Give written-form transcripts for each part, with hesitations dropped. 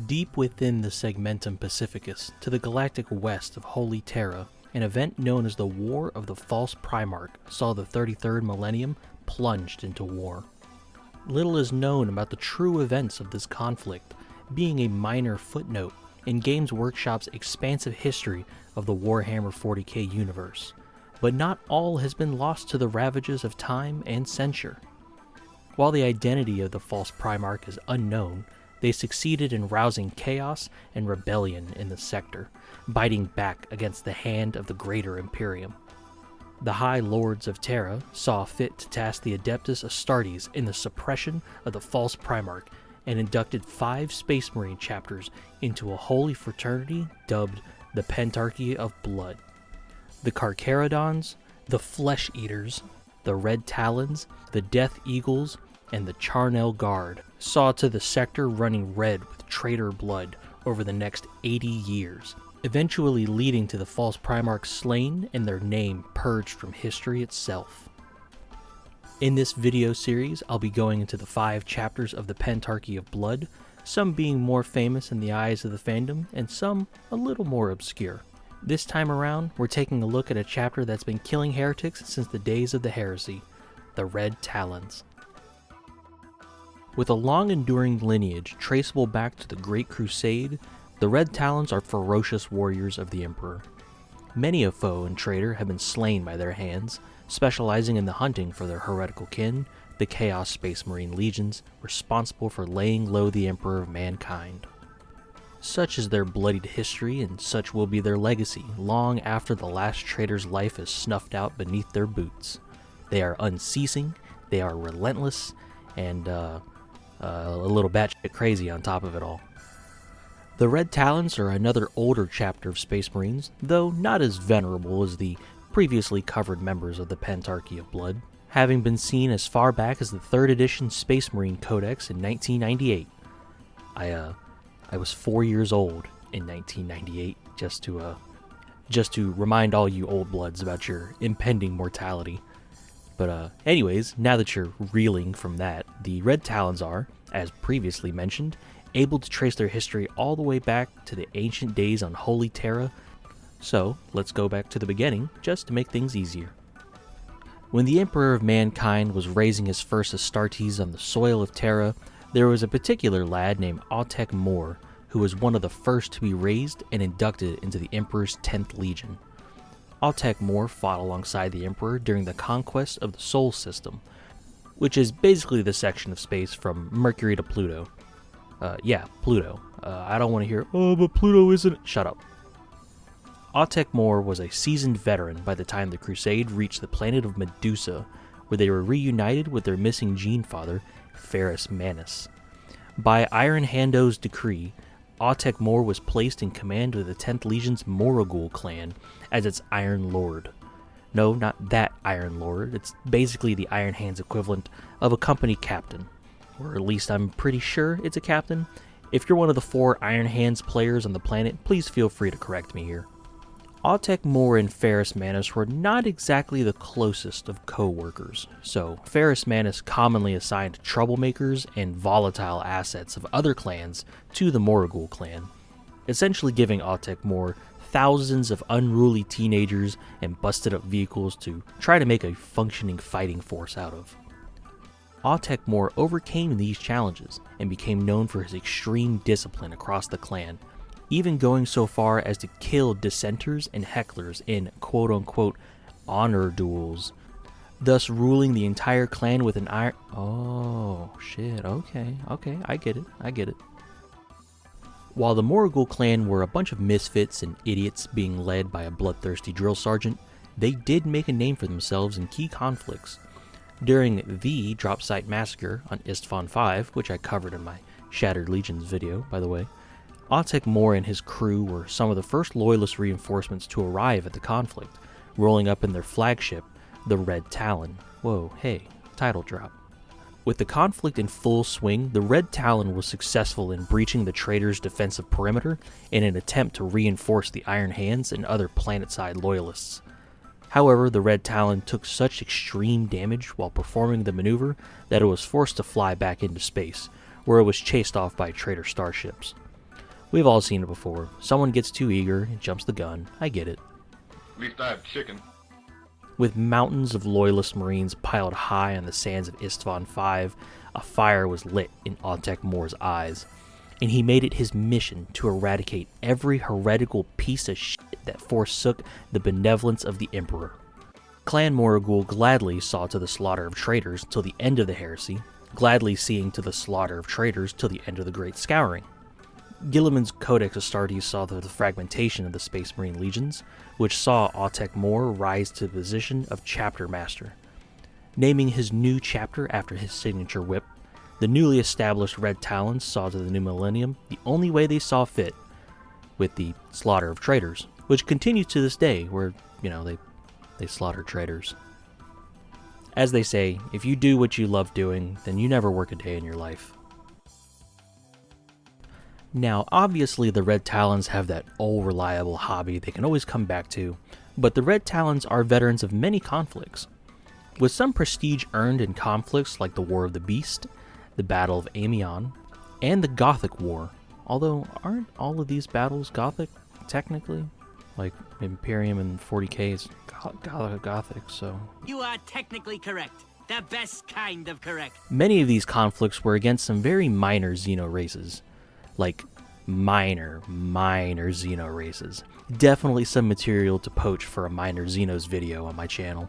Deep within the Segmentum Pacificus, to the galactic west of Holy Terra, an event known as the War of the False Primarch saw the 33rd millennium plunged into war. Little is known about the true events of this conflict, being a minor footnote in Games Workshop's expansive history of the Warhammer 40k universe, but not all has been lost to the ravages of time and censure. While the identity of the False Primarch is unknown, they succeeded in rousing chaos and rebellion in the sector, biting back against the hand of the Greater Imperium. The High Lords of Terra saw fit to task the Adeptus Astartes in the suppression of the False Primarch and inducted 5 Space Marine chapters into a holy fraternity dubbed the Pentarchy of Blood. The Carcharodons, the Flesh Eaters, the Red Talons, the Death Eagles, and the Charnel Guard saw to the sector running red with traitor blood over the next 80 years, eventually leading to the False Primarch slain and their name purged from history itself. In this video series, I'll be going into the 5 chapters of the Pentarchy of Blood, some being more famous in the eyes of the fandom, and some a little more obscure. This time around, we're taking a look at a chapter that's been killing heretics since the days of the heresy, the Red Talons. With a long-enduring lineage traceable back to the Great Crusade, the Red Talons are ferocious warriors of the Emperor. Many a foe and traitor have been slain by their hands, specializing in the hunting for their heretical kin, the Chaos Space Marine legions, responsible for laying low the Emperor of mankind. Such is their bloodied history, and such will be their legacy long after the last traitor's life is snuffed out beneath their boots. They are unceasing, they are relentless, and a little batshit crazy on top of it all. The Red Talons are another older chapter of Space Marines, though not as venerable as the previously covered members of the Pentarchy of Blood, having been seen as far back as the 3rd edition Space Marine Codex in 1998. I was 4 years old in 1998, just to remind all you old bloods about your impending mortality. But anyways, now that you're reeling from that, the Red Talons are, as previously mentioned, able to trace their history all the way back to the ancient days on Holy Terra. So, let's go back to the beginning, just to make things easier. When the Emperor of Mankind was raising his first Astartes on the soil of Terra, there was a particular lad named Outtro who was one of the first to be raised and inducted into the Emperor's 10th Legion. Outtro fought alongside the Emperor during the conquest of the Sol System, which is basically the section of space from Mercury to Pluto. Pluto. I don't want to hear, "Oh, but Pluto isn't..." Shut up. Outtro was a seasoned veteran by the time the Crusade reached the planet of Medusa, where they were reunited with their missing gene father, Ferrus Manus. By Iron Hando's decree, Outtro was placed in command of the 10th Legion's Moragul clan as its Iron Lord. No, not that Iron Lord, it's basically the Iron Hands equivalent of a company captain. Or at least I'm pretty sure it's a captain. If you're one of the 4 Iron Hands players on the planet, please feel free to correct me here. Outtro and Ferrus Manus were not exactly the closest of co-workers, so Ferrus Manus commonly assigned troublemakers and volatile assets of other clans to the Moragul clan, essentially giving Outtro thousands of unruly teenagers and busted up vehicles to try to make a functioning fighting force out of. Outtro overcame these challenges and became known for his extreme discipline across the clan, even going so far as to kill dissenters and hecklers in quote-unquote honor duels, thus ruling the entire clan with an iron... Oh, shit, okay, I get it. While the Moragul clan were a bunch of misfits and idiots being led by a bloodthirsty drill sergeant, they did make a name for themselves in key conflicts. During the Drop Site Massacre on Isstvan V, which I covered in my Shattered Legions video, by the way, Outtro and his crew were some of the first loyalist reinforcements to arrive at the conflict, rolling up in their flagship, the Red Talon. Whoa, hey, title drop. With the conflict in full swing, the Red Talon was successful in breaching the traitor's defensive perimeter in an attempt to reinforce the Iron Hands and other planetside loyalists. However, the Red Talon took such extreme damage while performing the maneuver that it was forced to fly back into space, where it was chased off by traitor starships. We've all seen it before. Someone gets too eager and jumps the gun. I get it. At least I have chicken. With mountains of loyalist Marines piled high on the sands of Istvan V, a fire was lit in Outtro Moore's eyes, and he made it his mission to eradicate every heretical piece of shit that forsook the benevolence of the Emperor. Clan Moragul gladly saw to the slaughter of traitors till the end of the heresy, gladly seeing to the slaughter of traitors till the end of the Great Scouring. Gilliman's Codex Astartes saw the fragmentation of the Space Marine legions, which saw Outtro Moore rise to the position of Chapter Master. Naming his new chapter after his signature whip, the newly established Red Talons saw to the new millennium the only way they saw fit, with the slaughter of traitors, which continues to this day, where, they slaughter traitors. As they say, if you do what you love doing, then you never work a day in your life. Now, obviously the Red Talons have that old reliable hobby they can always come back to, but the Red Talons are veterans of many conflicts. With some prestige earned in conflicts like the War of the Beast, the Battle of Amiens, and the Gothic War, although aren't all of these battles Gothic, technically? Like, Imperium and 40k is Gothic, so... You are technically correct. The best kind of correct. Many of these conflicts were against some very minor Xeno races. Like, minor Xeno races. Definitely some material to poach for a minor Xenos video on my channel.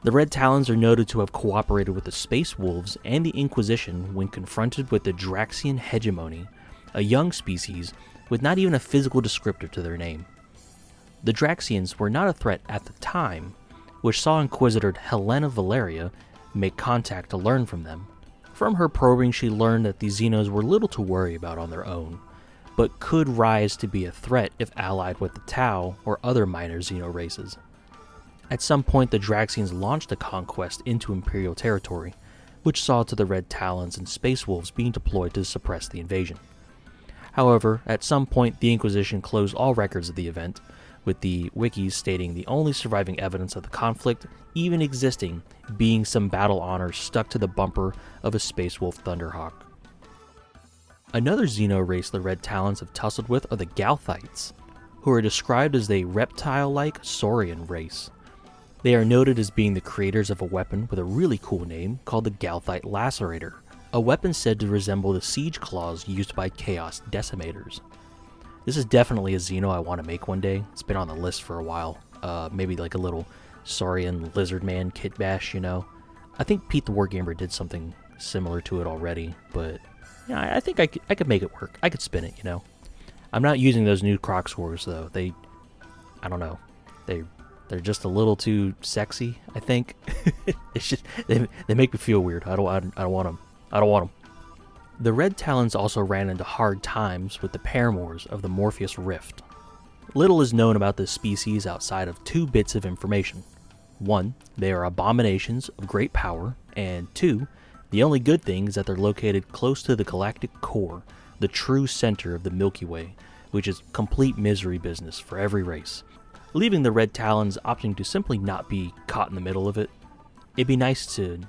The Red Talons are noted to have cooperated with the Space Wolves and the Inquisition when confronted with the Draxian hegemony, a young species with not even a physical descriptor to their name. The Draxians were not a threat at the time, which saw Inquisitor Helena Valeria make contact to learn from them. From her probing, she learned that the Xenos were little to worry about on their own, but could rise to be a threat if allied with the Tau or other minor Xeno races. At some point, the Draxians launched a conquest into Imperial territory, which saw to the Red Talons and Space Wolves being deployed to suppress the invasion. However, at some point, the Inquisition closed all records of the event, with the wikis stating the only surviving evidence of the conflict even existing being some battle honors stuck to the bumper of a Space Wolf Thunderhawk. Another Xeno race the Red Talons have tussled with are the Galthites, who are described as a reptile-like saurian race. They are noted as being the creators of a weapon with a really cool name called the Galthite Lacerator, a weapon said to resemble the siege claws used by Chaos Decimators. This is definitely a Xeno I want to make one day. It's been on the list for a while. Maybe like a little Saurian lizard man kitbash, I think Pete the Wargamer did something similar to it already, but yeah, I think I could make it work. I could spin it, I'm not using those new Croc Swords though. I don't know. They're just a little too sexy, I think. It's just they make me feel weird. I don't want them. I don't want them. The Red Talons also ran into hard times with the paramours of the Morpheus Rift. Little is known about this species outside of two bits of information. One, they are abominations of great power, and two, the only good thing is that they're located close to the galactic core, the true center of the Milky Way, which is complete misery business for every race, leaving the Red Talons opting to simply not be caught in the middle of it. It'd be nice to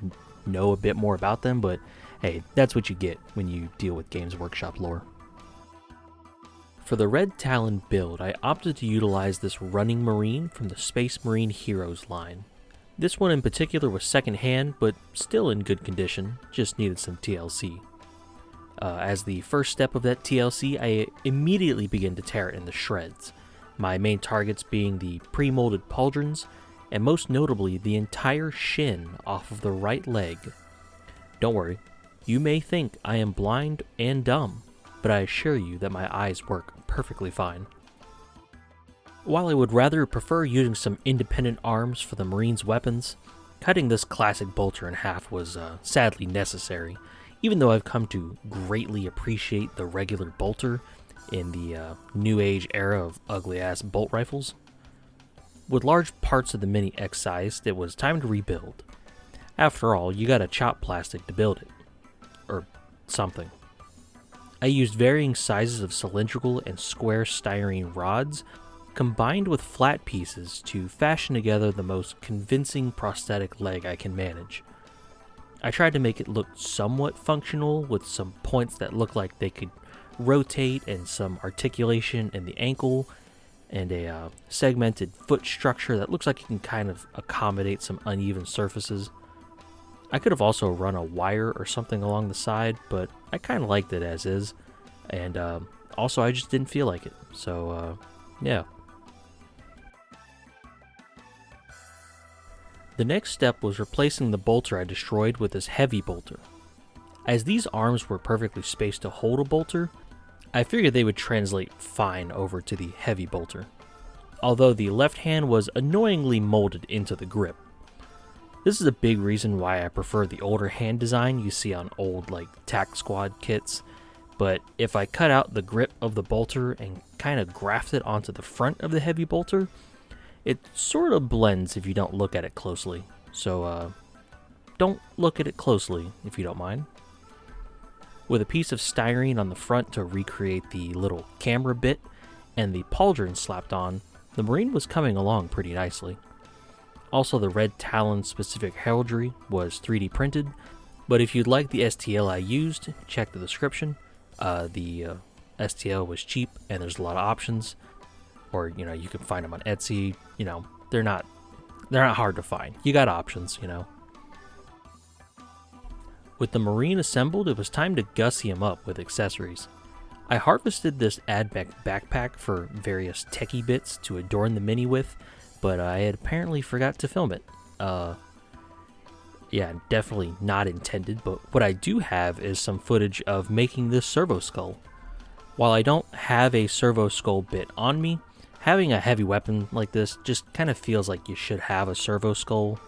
know a bit more about them, but hey, that's what you get when you deal with Games Workshop lore. For the Red Talon build, I opted to utilize this running Marine from the Space Marine Heroes line. This one in particular was secondhand, but still in good condition, just needed some TLC. As the first step of that TLC, I immediately began to tear it into shreds, my main targets being the pre-molded pauldrons, and most notably the entire shin off of the right leg. Don't worry, you may think I am blind and dumb, but I assure you that my eyes work perfectly fine. While I would rather prefer using some independent arms for the Marines' weapons, cutting this classic bolter in half was sadly necessary, even though I've come to greatly appreciate the regular bolter in the New Age era of ugly-ass bolt rifles. With large parts of the Mini excised, it was time to rebuild. After all, you gotta chop plastic to build it. Or something. I used varying sizes of cylindrical and square styrene rods, combined with flat pieces to fashion together the most convincing prosthetic leg I can manage. I tried to make it look somewhat functional with some points that look like they could rotate and some articulation in the ankle, and a segmented foot structure that looks like it can kind of accommodate some uneven surfaces. I could have also run a wire or something along the side, but I kind of liked it as is, and also I just didn't feel like it, so yeah. The next step was replacing the bolter I destroyed with this heavy bolter. As these arms were perfectly spaced to hold a bolter, I figured they would translate fine over to the heavy bolter, although the left hand was annoyingly molded into the grip. This is a big reason why I prefer the older hand design you see on old TAC Squad kits, but if I cut out the grip of the bolter and kind of graft it onto the front of the heavy bolter, it sort of blends if you don't look at it closely, so don't look at it closely if you don't mind. With a piece of styrene on the front to recreate the little camera bit and the pauldron slapped on, the Marine was coming along pretty nicely. Also, the Red Talon specific heraldry was 3D printed, but if you'd like the STL I used, check the description. The STL was cheap and there's a lot of options. Or, you can find them on Etsy. They're not hard to find. You got options, With the Marine assembled, it was time to gussy him up with accessories. I harvested this AdMech backpack for various techie bits to adorn the Mini with, but I had apparently forgot to film it. Yeah, definitely not intended, but what I do have is some footage of making this servo skull. While I don't have a servo skull bit on me, having a heavy weapon like this just kind of feels like you should have a servo skull.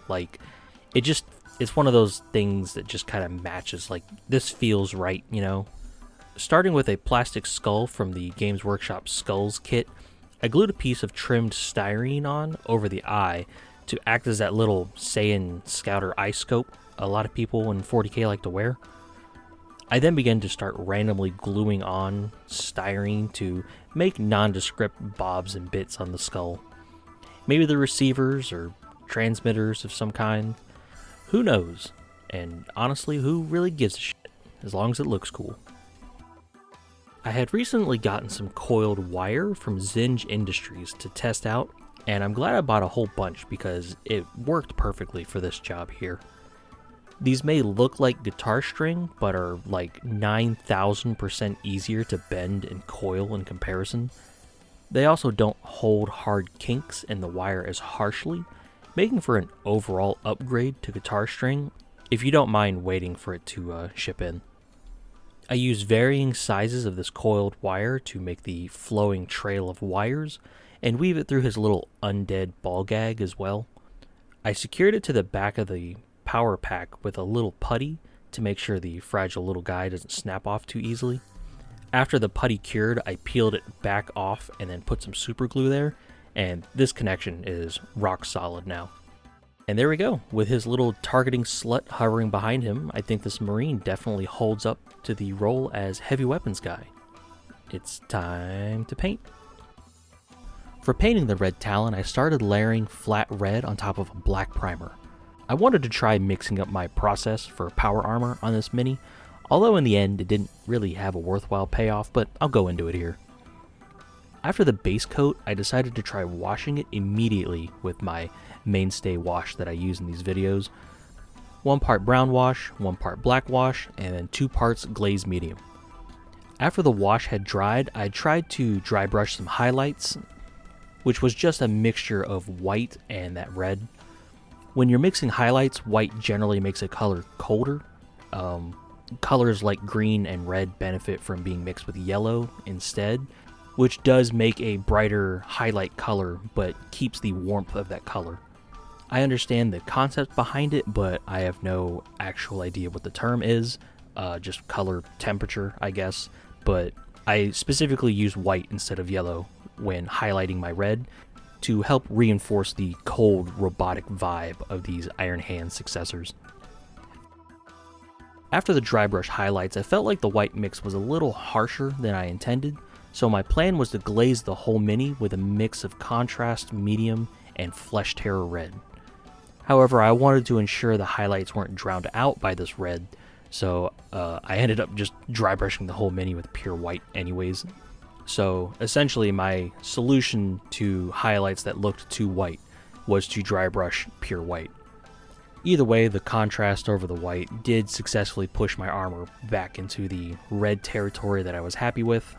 It's one of those things that just kind of matches, this feels right, Starting with a plastic skull from the Games Workshop Skulls kit, I glued a piece of trimmed styrene on over the eye to act as that little Saiyan Scouter eye scope a lot of people in 40k like to wear. I then began to start randomly gluing on styrene to make nondescript bobs and bits on the skull. Maybe the receivers or transmitters of some kind. Who knows? And honestly, who really gives a shit, as long as it looks cool. I had recently gotten some coiled wire from Zinj Industries to test out, and I'm glad I bought a whole bunch because it worked perfectly for this job here. These may look like guitar string, but are 9,000% easier to bend and coil in comparison. They also don't hold hard kinks in the wire as harshly, making for an overall upgrade to guitar string if you don't mind waiting for it to ship in. I use varying sizes of this coiled wire to make the flowing trail of wires and weave it through his little undead ball gag as well. I secured it to the back of the power pack with a little putty to make sure the fragile little guy doesn't snap off too easily. After the putty cured, I peeled it back off and then put some super glue there, and this connection is rock solid now. And there we go. With his little targeting slut hovering behind him, I think this Marine definitely holds up to the role as heavy weapons guy. It's time to paint. For painting the Red Talon, I started layering flat red on top of a black primer. I wanted to try mixing up my process for power armor on this mini, although in the end it didn't really have a worthwhile payoff, but I'll go into it here. After the base coat, I decided to try washing it immediately with my mainstay wash that I use in these videos. 1 part brown wash, 1 part black wash, and then 2 parts glazed medium. After the wash had dried, I tried to dry brush some highlights, which was just a mixture of white and that red. When you're mixing highlights, white generally makes a color colder. Colors like green and red benefit from being mixed with yellow instead, which does make a brighter highlight color, but keeps the warmth of that color. I understand the concept behind it, but I have no actual idea what the term is. Just color temperature, I guess. But I specifically use white instead of yellow when highlighting my red to help reinforce the cold, robotic vibe of these Iron Hand successors. After the dry brush highlights, I felt like the white mix was a little harsher than I intended, so my plan was to glaze the whole mini with a mix of contrast, medium, and flesh terror red. However, I wanted to ensure the highlights weren't drowned out by this red, So I ended up just dry brushing the whole mini with pure white anyways. So essentially my solution to highlights that looked too white was to dry brush pure white. Either way, the contrast over the white did successfully push my armor back into the red territory that I was happy with,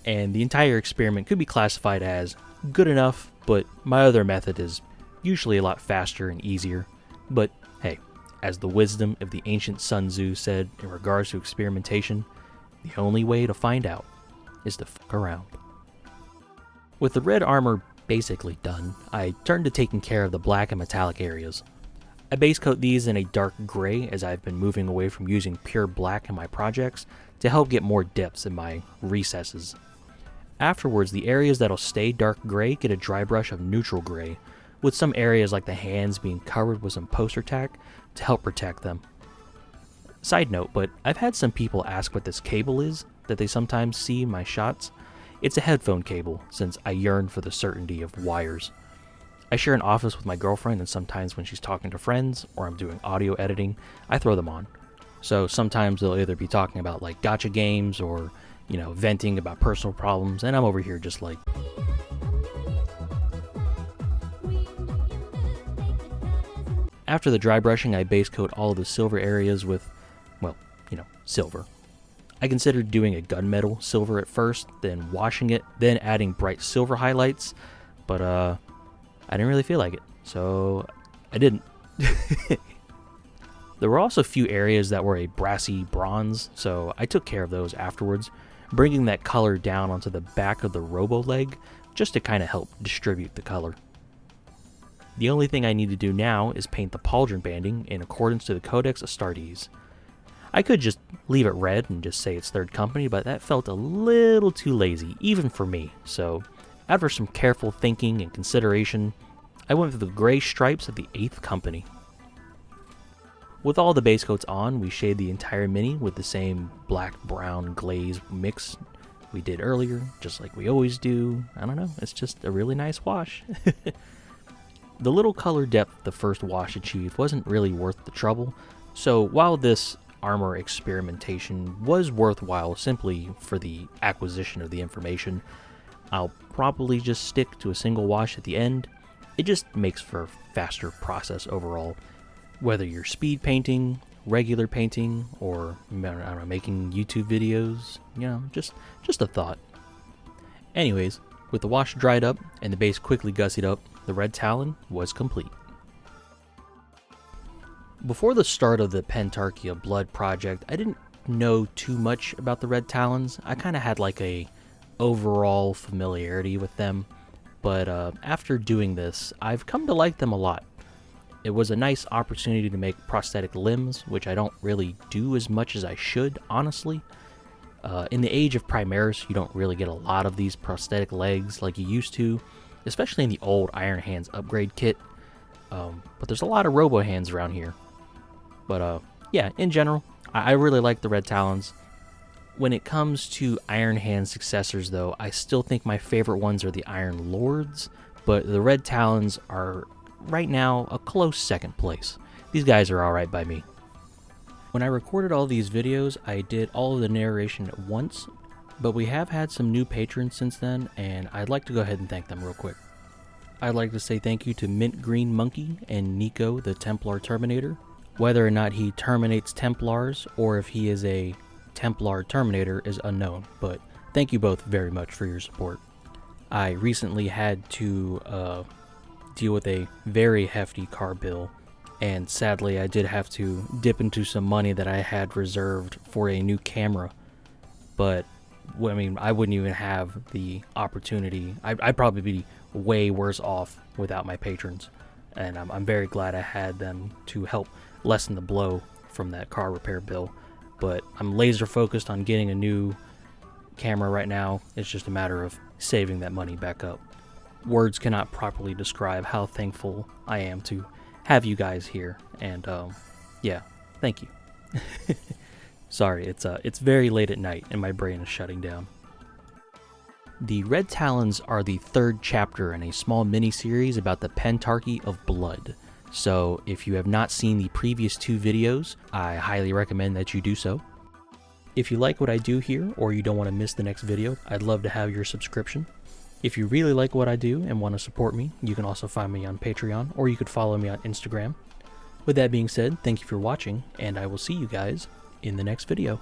and the entire experiment could be classified as good enough, but my other method is usually a lot faster and easier. But hey, as the wisdom of the ancient Sun Tzu said in regards to experimentation, the only way to find out is to fuck around. With the red armor basically done, I turned to taking care of the black and metallic areas. I base coat these in a dark gray as I've been moving away from using pure black in my projects to help get more depths in my recesses. Afterwards, the areas that'll stay dark gray get a dry brush of neutral gray, with some areas like the hands being covered with some poster tack to help protect them. Side note, but I've had some people ask what this cable is that they sometimes see in my shots. It's a headphone cable, since I yearn for the certainty of wires. I share an office with my girlfriend, and sometimes when she's talking to friends or I'm doing audio editing, I throw them on. So sometimes they'll either be talking about like gacha games or, venting about personal problems, and I'm over here just like... After the dry brushing, I base coat all of the silver areas with, silver. I considered doing a gunmetal silver at first, then washing it, then adding bright silver highlights, but I didn't really feel like it, so I didn't. There were also a few areas that were a brassy bronze, so I took care of those afterwards, bringing that color down onto the back of the robo leg just to kind of help distribute the color. The only thing I need to do now is paint the pauldron banding in accordance to the Codex Astartes. I could just leave it red and just say it's third company, but that felt a little too lazy, even for me, so after some careful thinking and consideration, I went with the gray stripes of the 8th company. With all the base coats on, we shade the entire mini with the same black-brown glaze mix we did earlier, just like we always do. I don't know, it's just a really nice wash. The little color depth the first wash achieved wasn't really worth the trouble, so while this armor experimentation was worthwhile simply for the acquisition of the information, I'll probably just stick to a single wash at the end. It just makes for a faster process overall. Whether you're speed painting, regular painting, or making YouTube videos, just a thought. Anyways, with the wash dried up and the base quickly gussied up, the Red Talon was complete. Before the start of the Pentarchy of Blood project, I didn't know too much about the Red Talons. I kind of had like a overall familiarity with them, but after doing this, I've come to like them a lot. It was a nice opportunity to make prosthetic limbs, which I don't really do as much as I should, honestly. In the age of Primaris, you don't really get a lot of these prosthetic legs like you used to, especially in the old Iron Hands upgrade kit, but there's a lot of Robo Hands around here. But yeah, in general, I really like the Red Talons. When it comes to Iron Hand successors, though, I still think my favorite ones are the Iron Lords, but the Red Talons are, right now, a close second place. These guys are alright by me. When I recorded all these videos, I did all of the narration at once, but we have had some new patrons since then, and I'd like to go ahead and thank them real quick. I'd like to say thank you to Mint Green Monkey and Nico the Templar Terminator. Whether or not he terminates Templars or if he is a Templar Terminator is unknown, but thank you both very much for your support. I recently had to deal with a very hefty car bill, and sadly I did have to dip into some money that I had reserved for a new camera, but I wouldn't even have the opportunity. I'd probably be way worse off without my patrons, and I'm very glad I had them to help lessen the blow from that car repair bill. But I'm laser focused on getting a new camera right now. It's just a matter of saving that money back up. Words cannot properly describe how thankful I am to have you guys here, and yeah, thank you. Sorry, it's very late at night and my brain is shutting down. The Red Talons are the third chapter in a small mini-series about the Pentarchy of Blood. So if you have not seen the previous 2 videos, I highly recommend that you do so. If you like what I do here, or you don't want to miss the next video, I'd love to have your subscription. If you really like what I do and want to support me, you can also find me on Patreon, or you could follow me on Instagram. With that being said, thank you for watching, and I will see you guys in the next video.